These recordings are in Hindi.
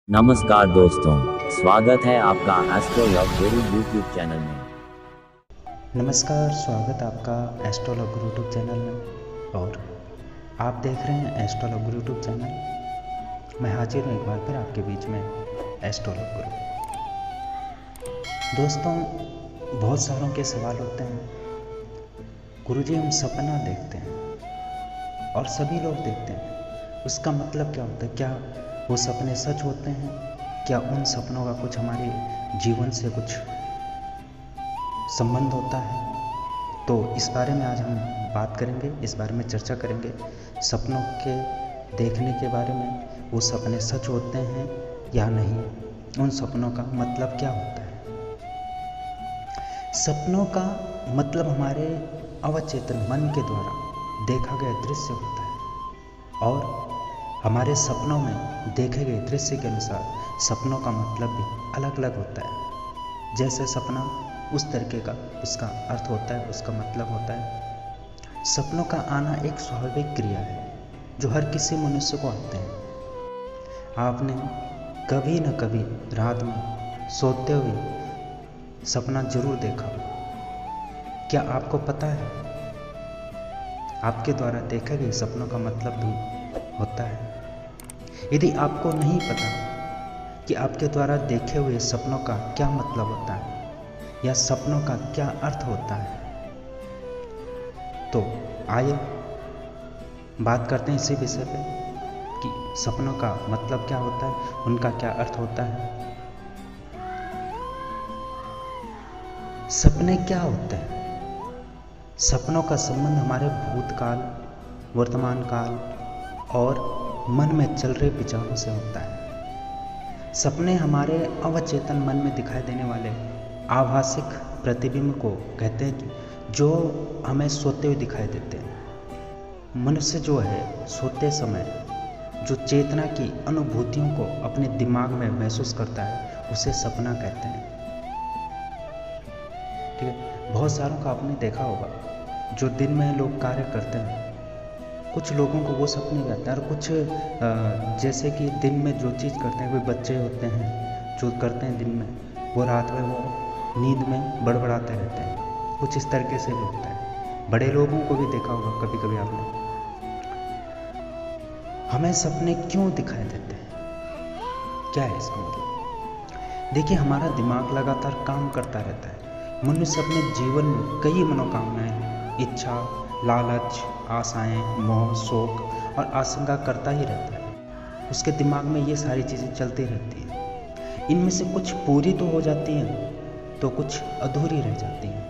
नमस्कार दोस्तों, स्वागत है आपका एस्ट्रोलॉग गुरु यूट्यूब चैनल में। नमस्कार, स्वागत है आपका एस्ट्रोलॉग गुरु यूट्यूब चैनल में। और आप देख रहे हैं एस्ट्रोलॉग गुरु यूट्यूब चैनल। मैं हाजिर हूँ एक बार फिर आपके बीच में एस्ट्रोलॉग गुरु। दोस्तों, बहुत सारों के सवाल होते हैं। गुरुजी, हम सपना देखते हैं और सभी लोग देखते हैं, उसका मतलब क्या होता है? क्या वो सपने सच होते हैं? क्या उन सपनों का कुछ हमारे जीवन से कुछ संबंध होता है? तो इस बारे में आज हम बात करेंगे, इस बारे में चर्चा करेंगे। सपनों के देखने के बारे में, वो सपने सच होते हैं या नहीं, उन सपनों का मतलब क्या होता है। सपनों का मतलब हमारे अवचेतन मन के द्वारा देखा गया दृश्य होता है, और हमारे सपनों में देखे गए दृश्य के अनुसार सपनों का मतलब भी अलग अलग होता है। जैसे सपना उस तरीके का उसका अर्थ होता है, उसका मतलब होता है। सपनों का आना एक स्वाभाविक क्रिया है जो हर किसी मनुष्य को आते हैं। आपने कभी न कभी रात में सोते हुए सपना जरूर देखा हो। क्या आपको पता है आपके द्वारा देखे गए सपनों का मतलब भी होता है? यदि आपको नहीं पता कि आपके द्वारा देखे हुए सपनों का क्या मतलब होता है या सपनों का क्या अर्थ होता है, तो आइए बात करते हैं इसी विषय पे कि सपनों का मतलब क्या होता है, उनका क्या अर्थ होता है। सपने क्या होते हैं? सपनों का संबंध हमारे भूतकाल, वर्तमान काल और मन में चल रहे विचारों से होता है। सपने हमारे अवचेतन मन में दिखाई देने वाले आभासिक प्रतिबिंब को कहते हैं, जो हमें सोते हुए दिखाई देते हैं। मनुष्य जो है सोते समय जो चेतना की अनुभूतियों को अपने दिमाग में महसूस करता है, उसे सपना कहते हैं। ठीक है, बहुत सारों का आपने देखा होगा, जो दिन में लोग कार्य करते हैं, कुछ लोगों को वो सपने भी आते हैं, और कुछ जैसे कि दिन में जो चीज़ करते हैं, कोई बच्चे होते हैं जो करते हैं दिन में, वो रात में वो नींद में बड़बड़ाते रहते हैं। कुछ इस तरीके से भी होता है। बड़े लोगों को भी देखा होगा कभी कभी आपने। हमें सपने क्यों दिखाई देते हैं? क्या है इसका मतलब? देखिए, हमारा दिमाग लगातार काम करता रहता है। मनुष्य अपने जीवन में कई मनोकामनाएं, इच्छा, लालच, आशाएं, मोह, शोक और आशंका करता ही रहता है। उसके दिमाग में ये सारी चीज़ें चलती रहती हैं। इनमें से कुछ पूरी तो हो जाती हैं, तो कुछ अधूरी रह जाती हैं।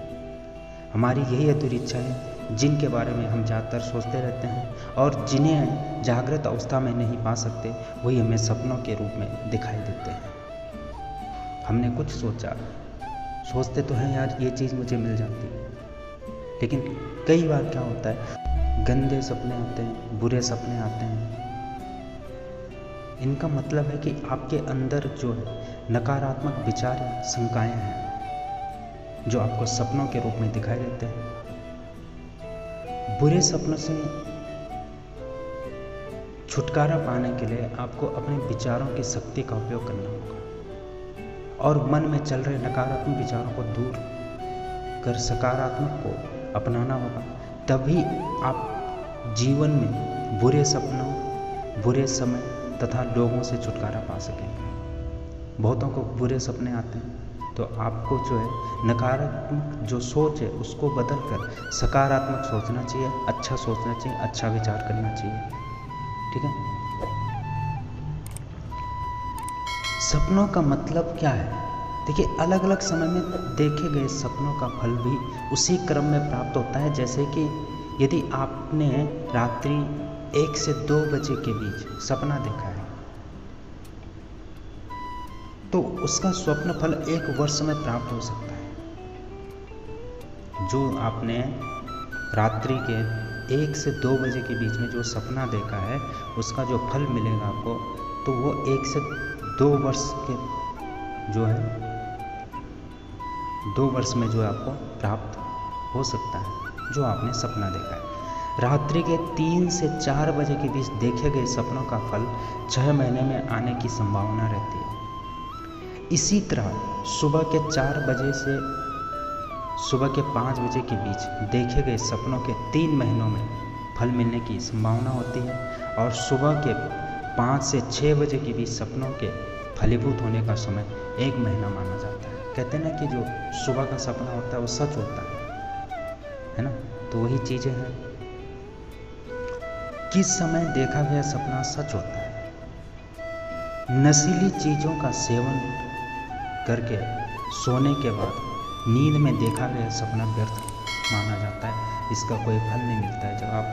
हमारी यही अधूरी इच्छाएं, जिनके बारे में हम ज़्यादातर सोचते रहते हैं और जिन्हें जागृत अवस्था में नहीं पा सकते, वही हमें सपनों के रूप में दिखाई देते हैं। हमने कुछ सोचा, सोचते तो हैं यार ये चीज़ मुझे मिल जाती, लेकिन कई बार क्या होता है, गंदे सपने आते हैं, बुरे सपने आते हैं। इनका मतलब है कि आपके अंदर जो है नकारात्मक विचार या शंकाएं हैं, जो आपको सपनों के रूप में दिखाई देते हैं। बुरे सपनों से छुटकारा पाने के लिए आपको अपने विचारों की शक्ति का उपयोग करना होगा और मन में चल रहे नकारात्मक विचारों को दूर कर सकारात्मक को अपनाना होगा। तभी आप जीवन में बुरे सपनों, बुरे समय तथा लोगों से छुटकारा पा सकेंगे। बहुतों को बुरे सपने आते हैं, तो आपको जो है नकारात्मक जो सोच है उसको बदल कर सकारात्मक सोचना चाहिए, अच्छा सोचना चाहिए, अच्छा विचार करना चाहिए। ठीक है, सपनों का मतलब क्या है? देखिए, अलग अलग समय में देखे गए सपनों का फल भी उसी क्रम में प्राप्त होता है। जैसे कि यदि आपने रात्रि 1 से 2 बजे के बीच सपना देखा है, तो उसका स्वप्न फल 1 वर्ष में प्राप्त हो सकता है। जो आपने रात्रि के 1 से 2 बजे के बीच में जो सपना देखा है, उसका जो फल मिलेगा आपको, तो वो 1 से 2 वर्ष के जो है 2 वर्ष में जो आपको प्राप्त हो सकता है, जो आपने सपना देखा है। रात्रि के 3 से 4 बजे के बीच देखे गए सपनों का फल 6 महीने में आने की संभावना रहती है। इसी तरह सुबह के 4 बजे से सुबह के 5 बजे के बीच देखे गए सपनों के 3 महीनों में फल मिलने की संभावना होती है और सुबह के 5 से 6 बजे के बीच सपनों के फलीभूत होने का समय 1 महीना माना जाता है। कहते हैं ना कि जो सुबह का सपना होता है वो सच होता है ना। तो वही चीज़ें हैं, किस समय देखा गया सपना सच होता है। नशीली चीज़ों का सेवन करके सोने के बाद नींद में देखा गया सपना व्यर्थ माना जाता है, इसका कोई फल नहीं मिलता है। जब आप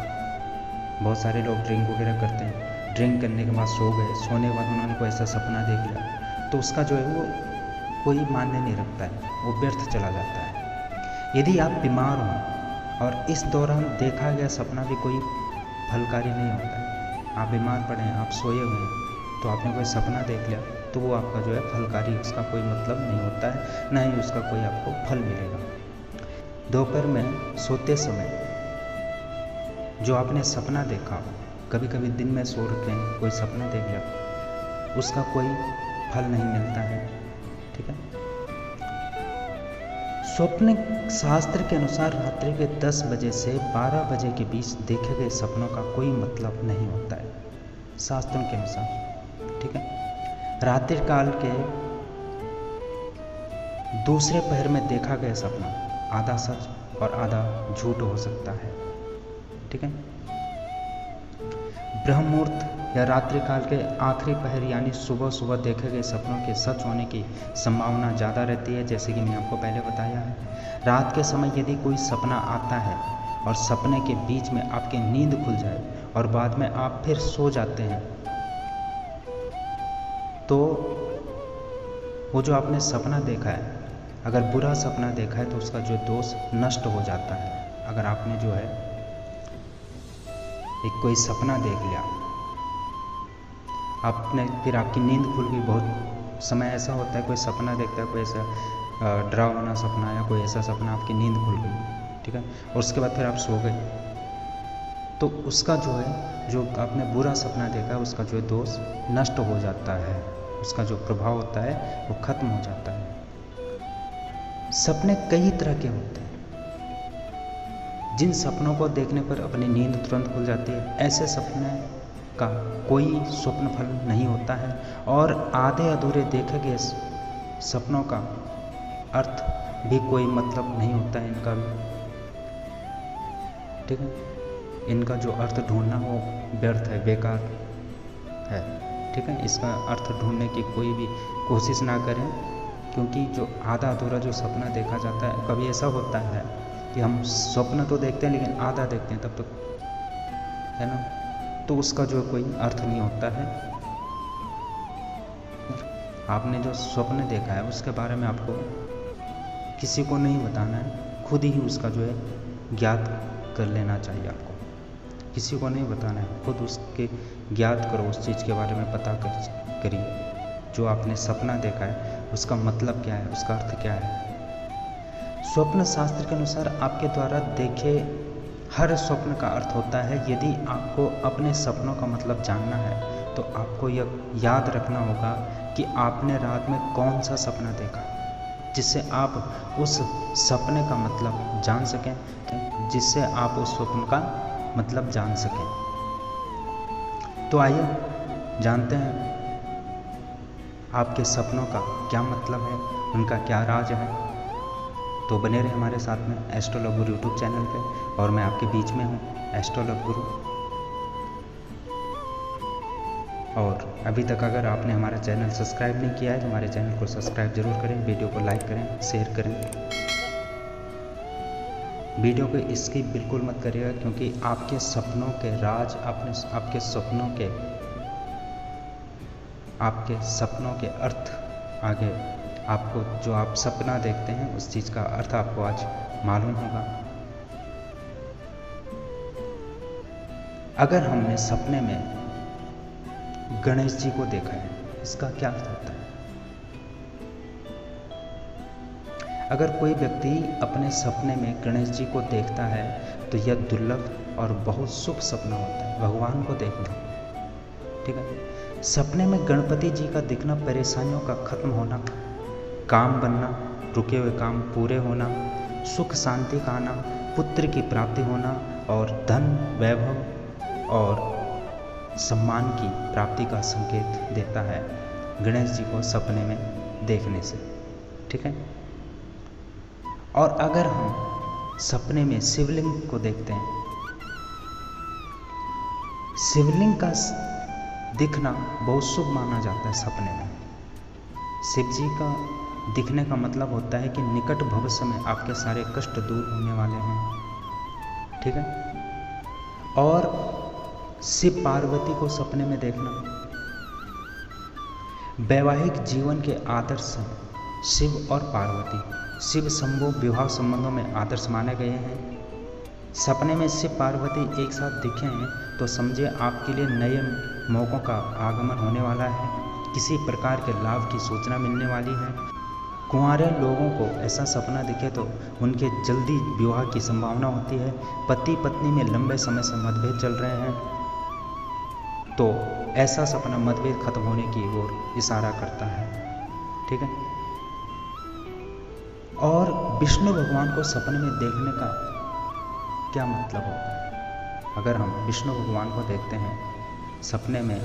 बहुत सारे लोग ड्रिंक वगैरह करते हैं, ड्रिंक करने के बाद सो गए, सोने के बाद उन्होंने कोई ऐसा सपना देख लिया तो उसका जो है वो कोई मान्य नहीं रखता है, वो व्यर्थ चला जाता है। यदि आप बीमार हों और इस दौरान देखा गया सपना भी कोई फलकारी नहीं होता है, आप बीमार पड़े हैं, आप सोए हुए हैं तो आपने कोई सपना देख लिया तो वो आपका जो है फलकारी, उसका कोई मतलब नहीं होता है, ना ही उसका कोई आपको फल मिलेगा। दोपहर में सोते समय जो आपने सपना देखा, कभी कभी दिन में सो रखे हैं कोई सपना देख लिया, उसका कोई फल नहीं मिलता है, ठीक है। स्वप्न शास्त्र के अनुसार रात्रि के 10 बजे से 12 बजे के बीच देखे गए सपनों का कोई मतलब नहीं होता है, शास्त्रों के अनुसार, ठीक है। रात्रि काल के दूसरे पहर में देखा गया सपना आधा सच और आधा झूठ हो सकता है, ठीक है। ब्रह्म मुहूर्त या रात्रि काल के आखिरी पहर यानी सुबह सुबह देखे गए सपनों के सच होने की संभावना ज़्यादा रहती है, जैसे कि मैंने आपको पहले बताया है। रात के समय यदि कोई सपना आता है और सपने के बीच में आपकी नींद खुल जाए और बाद में आप फिर सो जाते हैं तो वो जो आपने सपना देखा है, अगर बुरा सपना देखा है तो उसका जो दोष नष्ट हो जाता है। अगर आपने जो है एक कोई सपना देख लिया, आपने फिर आपकी नींद खुल गई, बहुत समय ऐसा होता है कोई सपना देखता है, कोई ऐसा डरावना सपना या कोई ऐसा सपना, आपकी नींद खुल गई, ठीक है, और उसके बाद फिर आप सो गए तो उसका जो है, जो आपने बुरा सपना देखा है उसका जो दोष नष्ट हो जाता है, उसका जो प्रभाव होता है वो खत्म हो जाता है। सपने कई तरह के होते हैं, जिन सपनों को देखने पर अपनी नींद तुरंत खुल जाती है, ऐसे सपने का कोई स्वप्न फल नहीं होता है और आधे अधूरे देखे गए सपनों का अर्थ भी कोई मतलब नहीं होता है इनका भी, ठीक है। इनका जो अर्थ ढूंढना वो व्यर्थ है, बेकार है, ठीक है। इसका अर्थ ढूंढने की कोई भी कोशिश ना करें, क्योंकि जो आधा अधूरा जो सपना देखा जाता है, कभी ऐसा होता है कि हम स्वप्न तो देखते हैं लेकिन आधा देखते हैं तब तक, है ना, तो उसका जो कोई अर्थ नहीं होता है। आपने जो स्वप्न देखा है उसके बारे में आपको किसी को नहीं बताना है, खुद ही उसका जो है ज्ञात कर लेना चाहिए। आपको किसी को नहीं बताना है, खुद उसके ज्ञात करो, उस चीज़ के बारे में पता करिए। जो आपने सपना देखा है उसका मतलब क्या है, उसका अर्थ क्या है। स्वप्न शास्त्र के अनुसार आपके द्वारा देखे हर स्वप्न का अर्थ होता है। यदि आपको अपने सपनों का मतलब जानना है तो आपको यह याद रखना होगा कि आपने रात में कौन सा सपना देखा, जिससे आप उस सपने का मतलब जान सकें, जिससे आप उस स्वप्न का मतलब जान सकें। तो आइए जानते हैं आपके सपनों का क्या मतलब है, उनका क्या राज है। तो बने रहे हमारे साथ में एस्ट्रोलॉग गुरु यूट्यूब चैनल पे, और मैं आपके बीच में हूँ एस्ट्रोलॉग गुरु। और अभी तक अगर आपने हमारा चैनल सब्सक्राइब नहीं किया है तो हमारे चैनल को सब्सक्राइब जरूर करें, वीडियो को लाइक करें, शेयर करें, वीडियो को स्किप बिल्कुल मत करिएगा, क्योंकि आपके सपनों के राज, आपके सपनों के अर्थ आगे आपको, जो आप सपना देखते हैं उस चीज़ का अर्थ आपको आज मालूम होगा। अगर हमने सपने में गणेश जी को देखा है, इसका क्या अर्थ होता है। अगर कोई व्यक्ति अपने सपने में गणेश जी को देखता है तो यह दुर्लभ और बहुत शुभ सपना होता है भगवान को देखना। ठीक है, सपने में गणपति जी का दिखना परेशानियों का खत्म होना, काम बनना, रुके हुए काम पूरे होना, सुख शांति का आना, पुत्र की प्राप्ति होना और धन वैभव और सम्मान की प्राप्ति का संकेत देता है गणेश जी को सपने में देखने से। ठीक है, और अगर हम सपने में शिवलिंग को देखते हैं, शिवलिंग का दिखना बहुत शुभ माना जाता है सपने में। शिव जी का दिखने का मतलब होता है कि निकट भविष्य में आपके सारे कष्ट दूर होने वाले हैं। ठीक है, और शिव पार्वती को सपने में देखना वैवाहिक जीवन के आदर्श हैं। शिव और पार्वती शिव शंभु विवाह संबंधों में आदर्श माने गए हैं। सपने में शिव पार्वती एक साथ दिखे हैं तो समझे आपके लिए नए मौक़ों का आगमन होने वाला है, किसी प्रकार के लाभ की सूचना मिलने वाली है। कुंवारे लोगों को ऐसा सपना दिखे तो उनके जल्दी विवाह की संभावना होती है। पति पत्नी में लंबे समय से मतभेद चल रहे हैं तो ऐसा सपना मतभेद खत्म होने की ओर इशारा करता है। ठीक है, और विष्णु भगवान को सपने में देखने का क्या मतलब होता है? अगर हम विष्णु भगवान को देखते हैं सपने में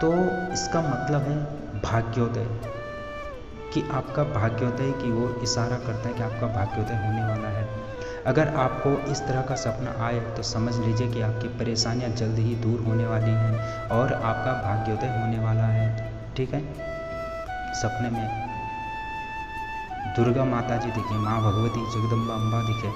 तो इसका मतलब है भाग्योदय, कि आपका भाग्योदय की ओर इशारा करता है कि आपका भाग्योदय होने वाला है। अगर आपको इस तरह का सपना आए तो समझ लीजिए कि आपकी परेशानियां जल्द ही दूर होने वाली हैं और आपका भाग्योदय होने वाला है। ठीक है, सपने में दुर्गा माता जी दिखे, माँ भगवती जगदम्बा अम्बा दिखे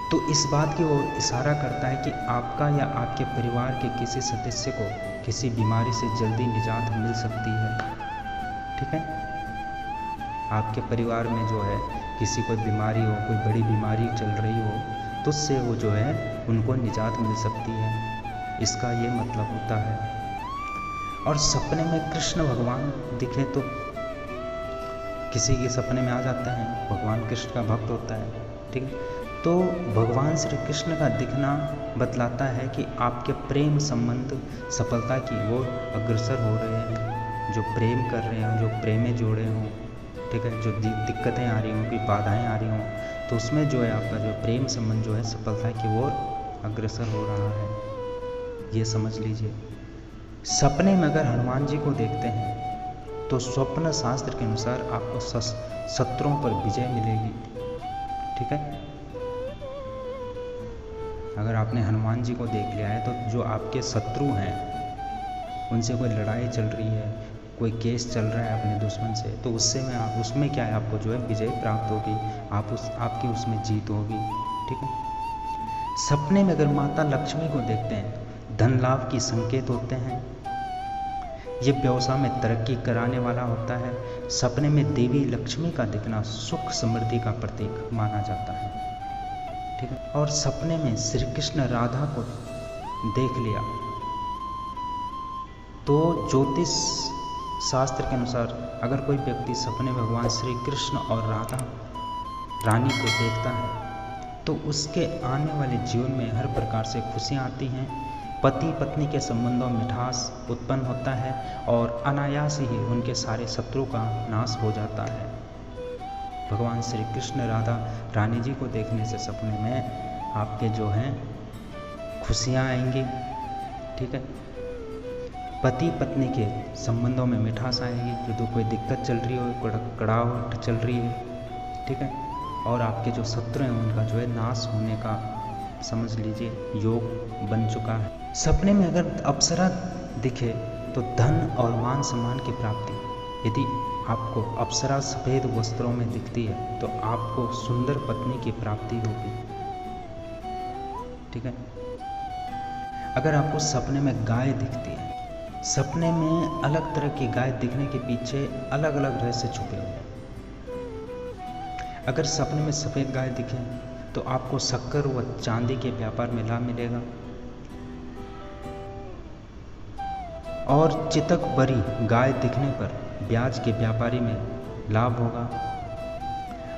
तो इस बात की ओर इशारा करता है कि आपका या आपके परिवार के किसी सदस्य को किसी बीमारी से जल्दी निजात मिल सकती है। ठीक है, आपके परिवार में जो है किसी कोई बीमारी हो, कोई बड़ी बीमारी चल रही हो तो उससे वो जो है उनको निजात मिल सकती है, इसका ये मतलब होता है। और सपने में कृष्ण भगवान दिखे तो किसी के सपने में आ जाता है, भगवान कृष्ण का भक्त होता है। ठीक है, तो भगवान श्री कृष्ण का दिखना बतलाता है कि आपके प्रेम संबंध सफलता की ओर अग्रसर हो रहे हैं। जो प्रेम कर रहे हों, जो प्रेम में जोड़े हों, ठीक है, जो दिक्कतें आ रही हों, कोई बाधाएं आ रही हों तो उसमें जो है आपका जो प्रेम संबंध जो है सफलता की ओर अग्रसर हो रहा है, ये समझ लीजिए। सपने में अगर हनुमान जी को देखते हैं तो स्वप्न शास्त्र के अनुसार आपको शत्रुओं पर विजय मिलेगी। ठीक है, अगर आपने हनुमान जी को देख लिया है तो जो आपके शत्रु हैं उनसे कोई लड़ाई चल रही है, कोई केस चल रहा है अपने दुश्मन से, तो उसमें क्या है आपको जो है विजय प्राप्त होगी, आपकी उसमें जीत होगी। ठीक है, सपने में अगर माता लक्ष्मी को देखते हैं धन लाभ की संकेत होते हैं, ये व्यवसाय में तरक्की कराने वाला होता है। सपने में देवी लक्ष्मी का दिखना सुख समृद्धि का प्रतीक माना जाता है। ठीक है, और सपने में श्री कृष्ण राधा को देख लिया तो ज्योतिष शास्त्र के अनुसार अगर कोई व्यक्ति सपने में भगवान श्री कृष्ण और राधा रानी को देखता है तो उसके आने वाले जीवन में हर प्रकार से खुशियाँ आती हैं, पति पत्नी के संबंधों में मिठास उत्पन्न होता है और अनायास ही उनके सारे शत्रु का नाश हो जाता है। भगवान श्री कृष्ण राधा रानी जी को देखने से सपने में आपके जो हैं खुशियाँ आएंगी। ठीक है, पति पत्नी के संबंधों में मिठास आएगी, जो कोई दिक्कत चल रही हो, कड़ाहट चल रही है। ठीक है, और आपके जो शत्रु हैं उनका जो है नाश होने का समझ लीजिए योग बन चुका है। सपने में अगर अप्सरा दिखे तो धन और मान सम्मान की प्राप्ति। यदि आपको अप्सरा सफ़ेद वस्त्रों में दिखती है तो आपको सुंदर पत्नी की प्राप्ति होगी। ठीक है, अगर आपको सपने में गाय दिखती है, सपने में अलग तरह की गाय दिखने के पीछे अलग अलग रहस्य छुपे हुए हैं। अगर सपने में सफ़ेद गाय दिखे तो आपको शक्कर व चांदी के व्यापार में लाभ मिलेगा और चितक बरी गाय दिखने पर ब्याज के व्यापारी में लाभ होगा।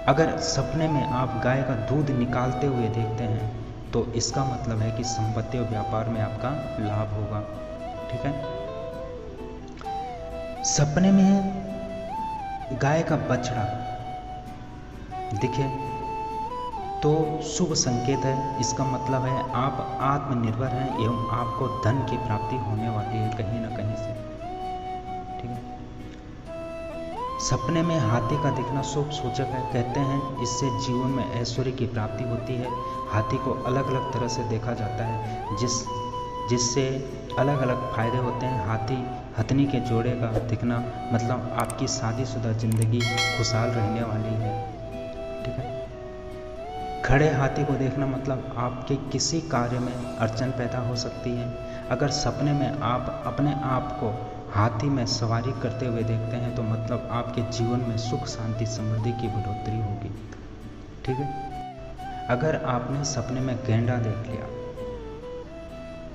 अगर सपने में आप गाय का दूध निकालते हुए देखते हैं तो इसका मतलब है कि संपत्ति और व्यापार में आपका लाभ होगा। ठीक है। सपने में गाय का बछड़ा दिखे तो शुभ संकेत है। इसका मतलब है आप आत्मनिर्भर हैं एवं आपको धन की प्राप्ति होने वाली है कहीं ना कहीं से। ठीक है। सपने में हाथी का दिखना शुभ सूचक है। कहते हैं इससे जीवन में ऐश्वर्य की प्राप्ति होती है। हाथी को अलग अलग तरह से देखा जाता है जिससे अलग अलग फायदे होते हैं। हाथी हथनी के जोड़े का दिखना मतलब आपकी शादीशुदा जिंदगी खुशहाल रहने वाली है। ठीक है। खड़े हाथी को देखना मतलब आपके किसी कार्य में अड़चन पैदा हो सकती है। अगर सपने में आप अपने आप को हाथी में सवारी करते हुए देखते हैं तो मतलब आपके जीवन में सुख शांति समृद्धि की बढ़ोतरी होगी। ठीक है। अगर आपने सपने में गैंडा देख लिया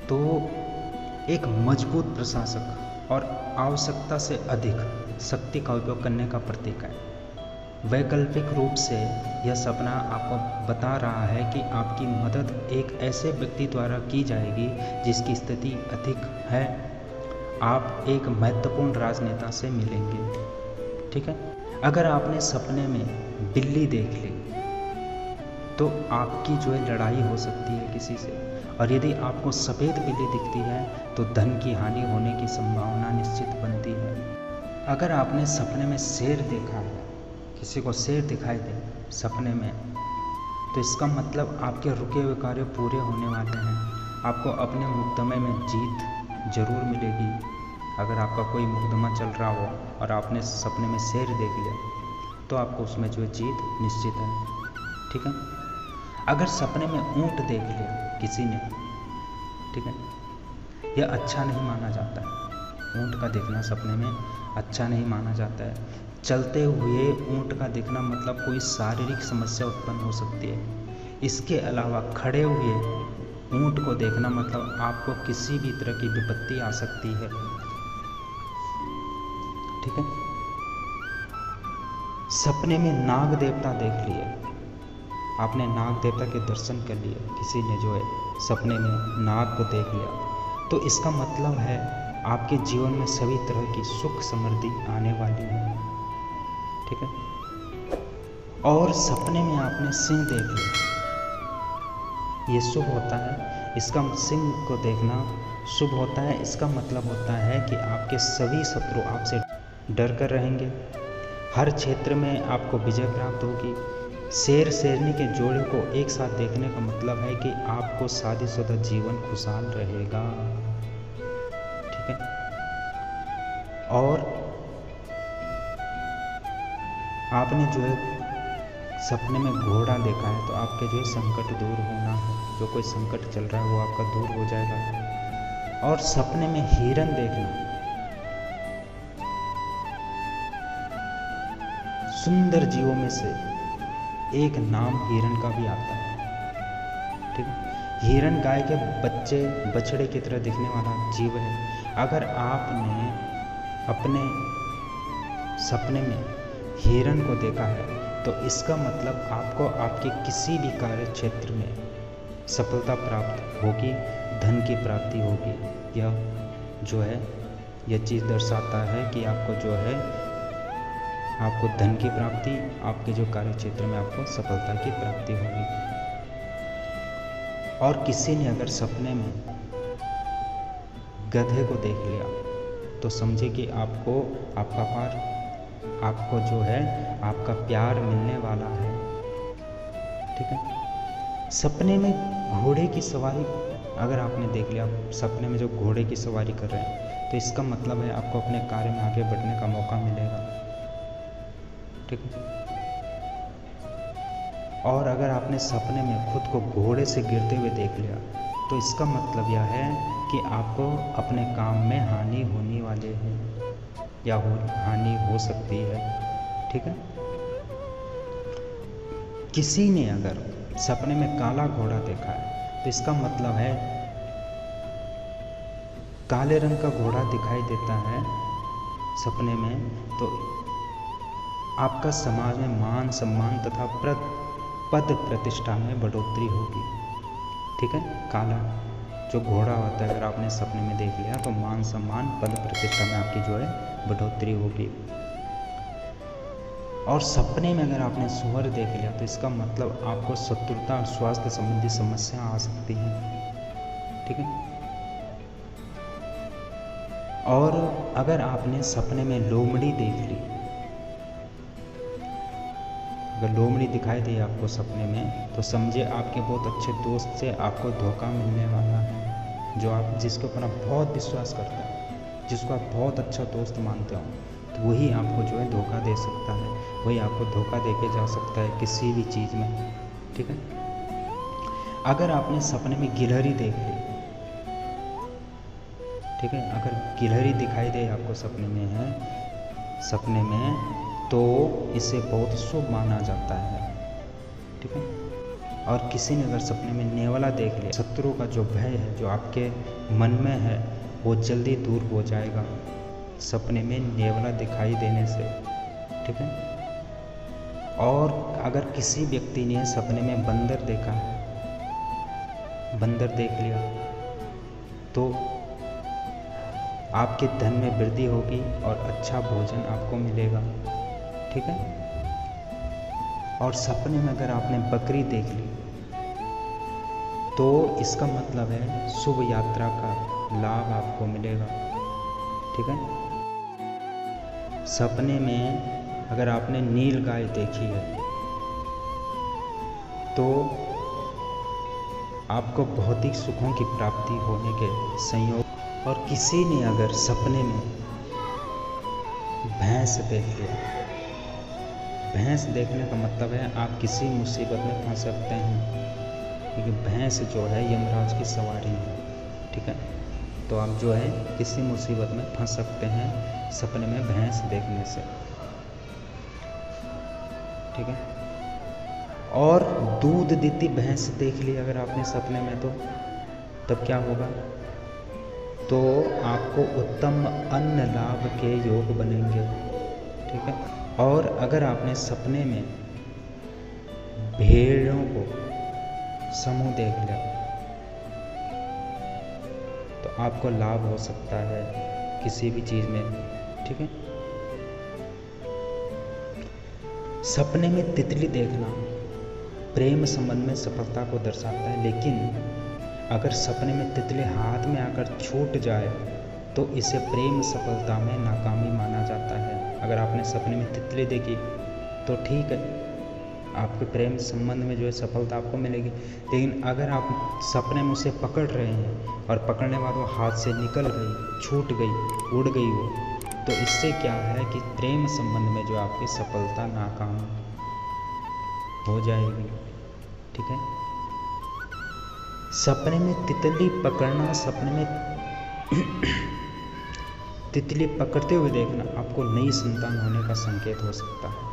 तो एक मजबूत प्रशासक और आवश्यकता से अधिक शक्ति का उपयोग करने का प्रतीक है। वैकल्पिक रूप से यह सपना आपको बता रहा है कि आपकी मदद एक ऐसे व्यक्ति द्वारा की जाएगी जिसकी स्थिति अधिक है। आप एक महत्वपूर्ण राजनेता से मिलेंगे। ठीक है। अगर आपने सपने में बिल्ली देख ली तो आपकी जो है लड़ाई हो सकती है किसी से, और यदि आपको सफ़ेद बिल्ली दिखती है तो धन की हानि होने की संभावना निश्चित बनती है। अगर आपने सपने में शेर देखा है, किसी को शेर दिखाई दे सपने में, तो इसका मतलब आपके रुके हुए कार्य पूरे होने वाले हैं। आपको अपने मुकदमे में जीत जरूर मिलेगी। अगर आपका कोई मुकदमा चल रहा हो और आपने सपने में शेर देख लिया तो आपको उसमें जो जीत निश्चित है। ठीक है। अगर सपने में ऊंट देख लिया किसी ने, ठीक है, यह अच्छा नहीं माना जाता है। ऊंट का देखना सपने में अच्छा नहीं माना जाता है। चलते हुए ऊंट का दिखना मतलब कोई शारीरिक समस्या उत्पन्न हो सकती है। इसके अलावा खड़े हुए ऊंट को देखना मतलब आपको किसी भी तरह की विपत्ति आ सकती है। ठीक है। सपने में नाग देवता देख लिए, आपने नाग देवता के दर्शन कर लिए, किसी ने जो है सपने में नाग को देख लिया तो इसका मतलब है आपके जीवन में सभी तरह की सुख समृद्धि आने वाली है। ठीक है। और सपने में आपने सिंह देख लिया, ये शुभ होता है। इसका सिंह को देखना शुभ होता है। इसका मतलब होता है कि आपके सभी शत्रु आपसे डर कर रहेंगे। हर क्षेत्र में आपको विजय प्राप्त होगी। शेर शेरनी के जोड़े को एक साथ देखने का मतलब है कि आपको शादीशुदा जीवन खुशहाल रहेगा। ठीक है। और आपने जो है सपने में घोड़ा देखा है तो आपके जो है संकट दूर होना है। जो कोई संकट चल रहा है वो आपका दूर हो जाएगा। और सपने में हिरन देखना सुंदर जीवों में से एक नाम हिरन का भी आता है। ठीक है। हिरन गाय के बछड़े की तरह दिखने वाला जीव है। अगर आपने अपने सपने में हिरन को देखा है तो इसका मतलब आपको आपके किसी भी कार्य क्षेत्र में सफलता प्राप्त होगी, धन की प्राप्ति होगी। यह जो है यह चीज़ दर्शाता है कि आपको जो है आपको धन की प्राप्ति, आपके जो कार्य क्षेत्र में आपको सफलता की प्राप्ति होगी। और किसी ने अगर सपने में गधे को देख लिया तो समझे कि आपको जो है आपका प्यार मिलने वाला है। ठीक है। सपने में घोड़े की सवारी अगर आपने देख लिया, सपने में जो घोड़े की सवारी कर रहे हैं तो इसका मतलब है आपको अपने कार्य में आगे बढ़ने का मौका मिलेगा। ठीक है। और अगर आपने सपने में खुद को घोड़े से गिरते हुए देख लिया तो इसका मतलब यह है कि आपको अपने काम में हानि होने वाले है या हानि हो सकती है। ठीक है। किसी ने अगर सपने में काला घोड़ा देखा है तो इसका मतलब है काले रंग का घोड़ा दिखाई देता है सपने में तो आपका समाज में मान सम्मान तथा पद प्रतिष्ठा में बढ़ोतरी होगी। ठीक है, काला जो घोड़ा होता है अगर आपने सपने में देख लिया तो मान सम्मान पद प्रतिष्ठा में आपकी जो है बढ़ोतरी होगी। और सपने में अगर आपने सूअर देख लिया तो इसका मतलब आपको शत्रुता और स्वास्थ्य संबंधी समस्या आ सकती है। ठीक है, और अगर आपने सपने में लोमड़ी देख ली, अगर लोमड़ी दिखाई दे आपको सपने में तो समझे आपके बहुत अच्छे दोस्त से आपको धोखा मिलने वाला है, जो आप जिसके ऊपर आप बहुत विश्वास करते हैं, जिसको आप बहुत अच्छा दोस्त मानते हो, तो वही आपको जो है धोखा दे सकता है, वही आपको धोखा दे के जा सकता है किसी भी चीज़ में। ठीक है, अगर आपने सपने में गिलहरी देख ली, ठीक है, अगर गिलहरी दिखाई दे आपको सपने में तो इसे बहुत शुभ माना जाता है। ठीक है, और किसी ने अगर सपने में नेवला देख लिया, शत्रु का जो भय है जो आपके मन में है वो जल्दी दूर हो जाएगा सपने में नेवला दिखाई देने से। ठीक है, और अगर किसी व्यक्ति ने सपने में बंदर देखा है, बंदर देख लिया तो आपके धन में वृद्धि होगी और अच्छा भोजन आपको मिलेगा। ठीक है, और सपने में अगर आपने बकरी देख ली तो इसका मतलब है शुभ यात्रा का लाभ आपको मिलेगा। ठीक है, सपने में अगर आपने नील गाय देखी है तो आपको भौतिक सुखों की प्राप्ति होने के संयोग। और किसी ने अगर सपने में भैंस देख लिया, भैंस देखने का मतलब है आप किसी मुसीबत में फंस सकते हैं, क्योंकि भैंस जो है यमराज की सवारी है। ठीक है, तो आप जो है किसी मुसीबत में फंस सकते हैं सपने में भैंस देखने से। ठीक है, और दूध देती भैंस देख ली अगर आपने सपने में तो तब क्या होगा, तो आपको उत्तम अन्न लाभ के योग बनेंगे। ठीक है, और अगर आपने सपने में भेड़ों को समूह देख लिया तो आपको लाभ हो सकता है किसी भी चीज़ में। ठीक है, सपने में तितली देखना प्रेम संबंध में सफलता को दर्शाता है, लेकिन अगर सपने में तितली हाथ में आकर छूट जाए तो इसे प्रेम सफलता में नाकामी माना जाता है। अगर आपने सपने में तितली देखी तो ठीक है, आपके प्रेम संबंध में जो है सफलता आपको मिलेगी, लेकिन अगर आप सपने में उसे पकड़ रहे हैं और पकड़ने के बाद वो हाथ से निकल गई, छूट गई, उड़ गई वो, तो इससे क्या है कि प्रेम संबंध में जो आपकी सफलता नाकाम हो जाएगी। ठीक है, सपने में तितली पकड़ना, सपने में तितली पकड़ते हुए देखना आपको नई संतान होने का संकेत हो सकता है।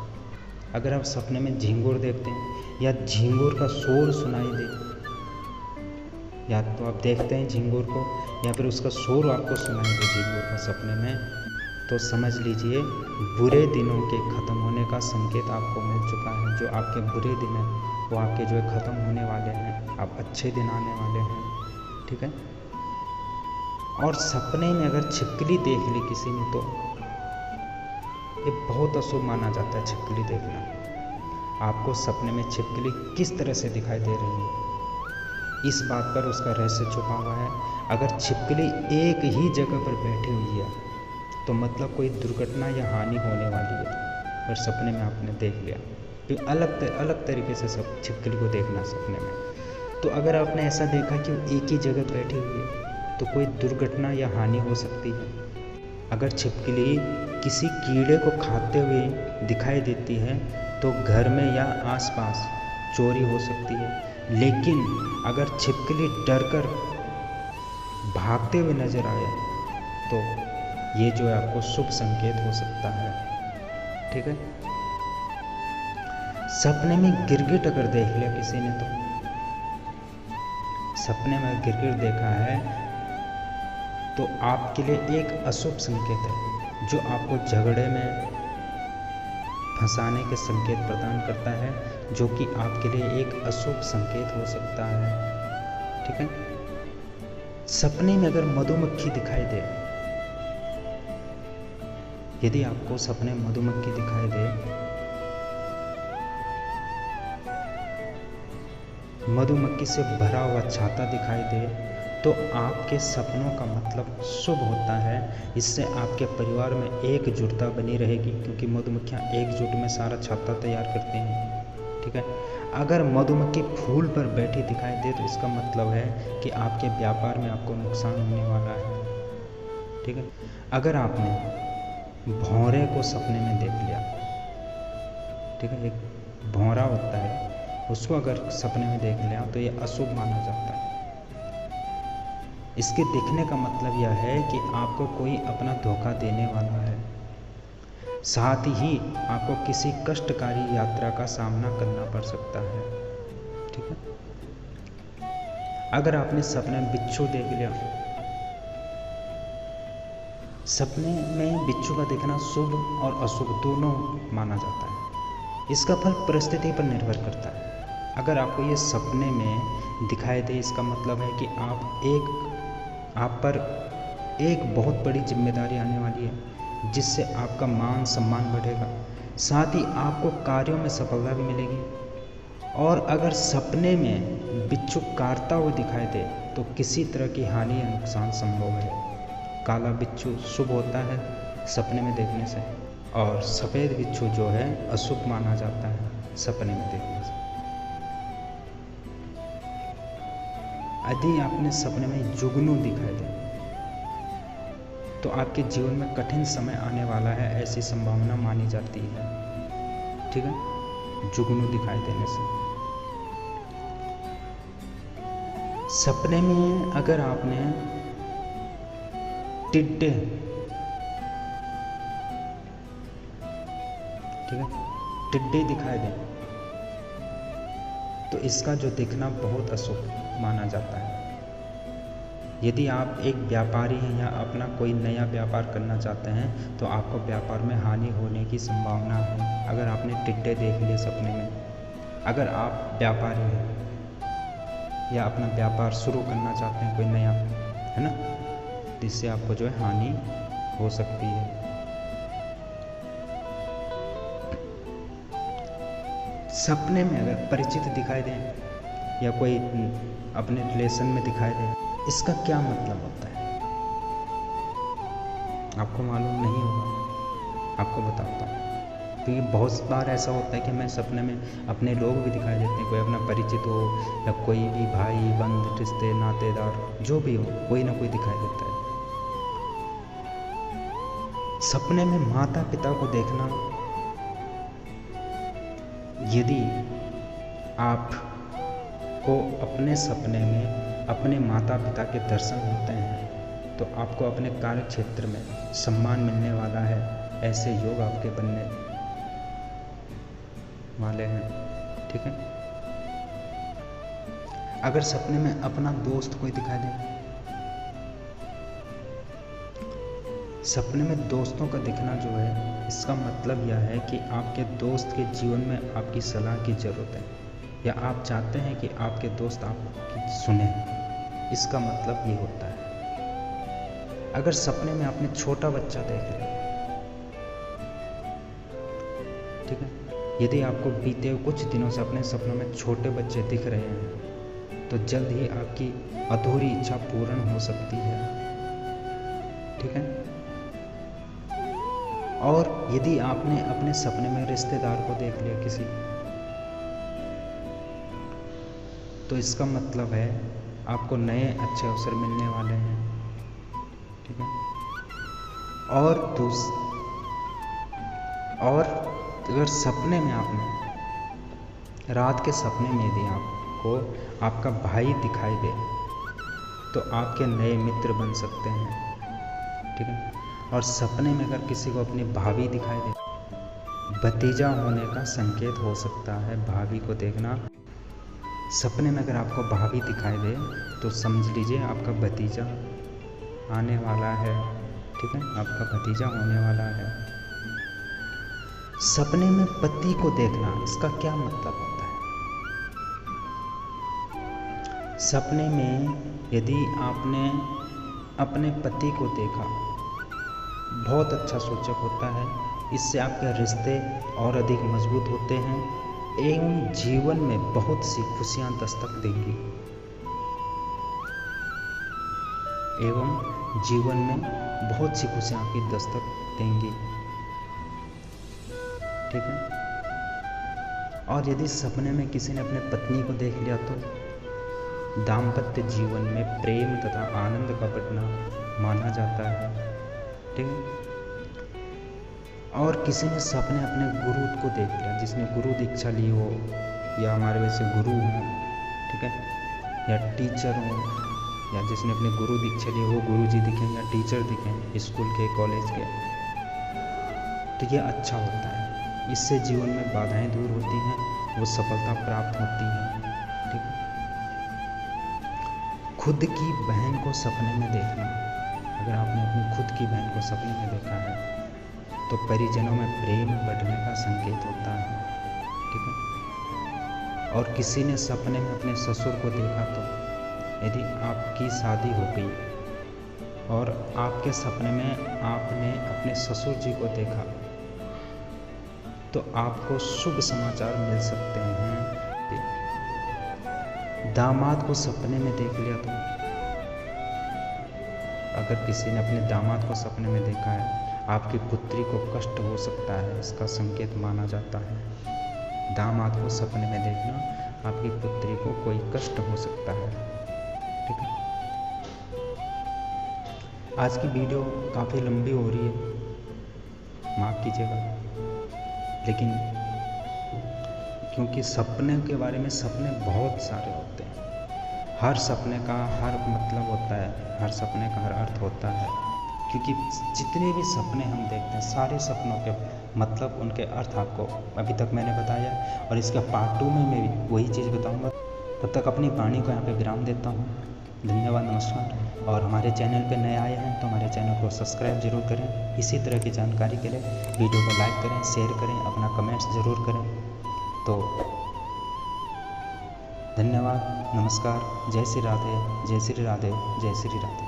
अगर आप सपने में झींगुर देखते हैं या झींगुर का शोर सुनाई दे, या तो आप देखते हैं झींगुर को या फिर उसका शोर आपको सुनाई दे झींगुर का सपने में, तो समझ लीजिए बुरे दिनों के ख़त्म होने का संकेत आपको मिल चुका है। जो आपके बुरे दिन हैं वो आपके जो है ख़त्म होने वाले हैं, अब अच्छे दिन आने वाले हैं। ठीक है, और सपने में अगर छिपकली देख ली किसी ने तो ये बहुत अशुभ माना जाता है छिपकली देखना। आपको सपने में छिपकली किस तरह से दिखाई दे रही है, इस बात पर उसका रहस्य छुपा हुआ है। अगर छिपकली एक ही जगह पर बैठी हुई है तो मतलब कोई दुर्घटना या हानि होने वाली है, और सपने में आपने देख लिया तो अलग तरीके से सब छिपकली को देखना सपने में। तो अगर आपने ऐसा देखा कि वो एक ही जगह बैठी हुई है तो कोई दुर्घटना या हानि हो सकती है। अगर छिपकली किसी कीड़े को खाते हुए दिखाई देती है तो घर में या आसपास चोरी हो सकती है, लेकिन अगर छिपकली डरकर भागते हुए नजर आए तो ये जो है आपको शुभ संकेत हो सकता है। ठीक है, सपने में गिरगिट अगर देख लिया किसी ने तो सपने में गिरगिट देखा है तो आपके लिए एक अशुभ संकेत है, जो आपको झगड़े में फंसाने के संकेत प्रदान करता है, जो कि आपके लिए एक अशुभ संकेत हो सकता है। ठीक है। सपने में अगर मधुमक्खी दिखाई दे, यदि आपको सपने में मधुमक्खी दिखाई दे, मधुमक्खी से भरा हुआ छाता दिखाई दे, तो आपके सपनों का मतलब शुभ होता है। इससे आपके परिवार में एकजुटता बनी रहेगी, क्योंकि मधुमक्खियाँ एकजुट में सारा छाता तैयार करती हैं। ठीक है। अगर मधुमक्खी फूल पर बैठी दिखाई दे, तो इसका मतलब है कि आपके व्यापार में आपको नुकसान होने वाला है। ठीक है। अगर आपने भौरे को सपने में देख लिया, ठीक है, एक भौरा होता है, उसको अगर सपने में देख लिया तो ये अशुभ माना जाता है। इसके देखने का मतलब यह है कि आपको कोई अपना धोखा देने वाला है, साथ ही आपको किसी कष्टकारी यात्रा का सामना करना पड़ सकता है। ठीक है। अगर आपने सपने में बिच्छू देख लिया, सपने में बिच्छू का देखना शुभ और अशुभ दोनों माना जाता है। इसका फल परिस्थिति पर निर्भर करता है। अगर आपको ये सपने में दिखाई दे, इसका मतलब है कि आप पर एक बहुत बड़ी जिम्मेदारी आने वाली है, जिससे आपका मान सम्मान बढ़ेगा, साथ ही आपको कार्यों में सफलता भी मिलेगी। और अगर सपने में बिच्छू काटता हुआ दिखाई दे, तो किसी तरह की हानि या नुकसान संभव है। काला बिच्छू शुभ होता है सपने में देखने से, और सफ़ेद बिच्छू जो है अशुभ माना जाता है सपने में देखने से। यदि आपने सपने में जुगनू दिखाई दे, तो आपके जीवन में कठिन समय आने वाला है, ऐसी संभावना मानी जाती है। ठीक है। जुगनू दिखाई देने से। सपने में अगर आपने टिड्डे, ठीक है, टिड्डे दिखाई दे, तो इसका जो दिखना बहुत अशुभ माना जाता है। यदि आप एक व्यापारी हैं या अपना कोई नया व्यापार करना चाहते हैं, तो आपको व्यापार में हानि होने की संभावना है अगर आपने टिड्डे देख लिए सपने में। अगर आप व्यापारी हैं या अपना व्यापार शुरू करना चाहते हैं कोई नया, है ना, तो इससे आपको जो है हानि हो सकती है। सपने में अगर परिचित दिखाई दे या कोई अपने रिलेशन में दिखाई दे, इसका क्या मतलब होता है आपको मालूम नहीं होगा, आपको बताता हूँ। क्योंकि बहुत बार ऐसा होता है कि हमें सपने में अपने लोग भी दिखाई देते हैं, कोई अपना परिचित हो या कोई भी भाई बंद रिश्ते नातेदार जो भी हो, कोई ना कोई दिखाई देता है। सपने में माता पिता को देखना, यदि आप को अपने सपने में अपने माता पिता के दर्शन होते हैं, तो आपको अपने कार्य क्षेत्र में सम्मान मिलने वाला है। ऐसे योग आपके बनने वाले हैं। ठीक है। अगर सपने में अपना दोस्त कोई दिखाई दे, सपने में दोस्तों का दिखना जो है, इसका मतलब यह है कि आपके दोस्त के जीवन में आपकी सलाह की ज़रूरत है, या आप चाहते हैं कि आपके दोस्त आपकी सुने। इसका मतलब ये होता है। अगर सपने में आपने छोटा बच्चा देख लिया, ठीक है, यदि आपको बीते हुए कुछ दिनों से अपने सपनों में छोटे बच्चे दिख रहे हैं, तो जल्द ही आपकी अधूरी इच्छा पूर्ण हो सकती है। ठीक है। और यदि आपने अपने सपने में रिश्तेदार को देख लिया किसी, तो इसका मतलब है आपको नए अच्छे अवसर मिलने वाले हैं। ठीक है। और अगर सपने में आपने रात के सपने में यदि आपको आपका भाई दिखाई दे, तो आपके नए मित्र बन सकते हैं। ठीक है। और सपने में अगर किसी को अपनी भाभी दिखाई दे, भतीजा होने का संकेत हो सकता है। भाभी को देखना, सपने में अगर आपको भाभी दिखाई दे, तो समझ लीजिए आपका भतीजा आने वाला है। ठीक है। आपका भतीजा होने वाला है। सपने में पति को देखना, इसका क्या मतलब होता है? सपने में यदि आपने अपने पति को देखा, बहुत अच्छा सूचक होता है। इससे आपके रिश्ते और अधिक मजबूत होते हैं एवं जीवन में बहुत सी खुशियां दस्तक देंगी एवं जीवन में बहुत सी खुशियां आपकी दस्तक देंगी। ठीक है। और यदि सपने में किसी ने अपने पत्नी को देख लिया तो दाम्पत्य जीवन में प्रेम तथा आनंद का बढ़ना माना जाता है। ठीक है। और किसी ने सपने अपने गुरु को देख लिया, जिसने गुरु दीक्षा ली हो या हमारे वैसे गुरु हों, ठीक है, या टीचर हो, या जिसने अपने गुरु दीक्षा ली वो गुरु जी दिखें या टीचर दिखें स्कूल के कॉलेज के, तो ये अच्छा होता है। इससे जीवन में बाधाएं दूर होती हैं, वो सफलता प्राप्त होती है। ठीक है। खुद की बहन को सपने में देखना, अगर आपने अपनी खुद की बहन को सपने में देखा है तो परिजनों में प्रेम बढ़ने का संकेत होता है। ठीक है। और किसी ने सपने में अपने ससुर को देखा तो यदि आपकी शादी हो गई और आपके सपने में आपने अपने ससुर जी को देखा तो आपको शुभ समाचार मिल सकते हैं। दामाद को सपने में देख लिया तो, अगर किसी ने अपने दामाद को सपने में देखा है, आपकी पुत्री को कष्ट हो सकता है, इसका संकेत माना जाता है। दामाद को सपने में देखना, आपकी पुत्री को कोई कष्ट हो सकता है। ठीक है। आज की वीडियो काफ़ी लंबी हो रही है, माफ़ कीजिएगा, लेकिन क्योंकि सपने के बारे में सपने बहुत सारे होते हैं, हर सपने का हर मतलब होता है, हर सपने का हर अर्थ होता है। क्योंकि जितने भी सपने हम देखते हैं, सारे सपनों के मतलब, उनके अर्थ आपको अभी तक मैंने बताया, और इसका पार्ट 2 में मैं भी वही चीज़ बताऊंगा। तब तक अपनी वाणी को यहाँ पे विराम देता हूँ। धन्यवाद, नमस्कार। और हमारे चैनल पे नए आए हैं तो हमारे चैनल को सब्सक्राइब जरूर करें। इसी तरह की जानकारी के लिए वीडियो को लाइक करें, शेयर करें, अपना कमेंट्स ज़रूर करें। तो धन्यवाद, नमस्कार, जय श्री राधे, जय श्री राधे, जय श्री राधे।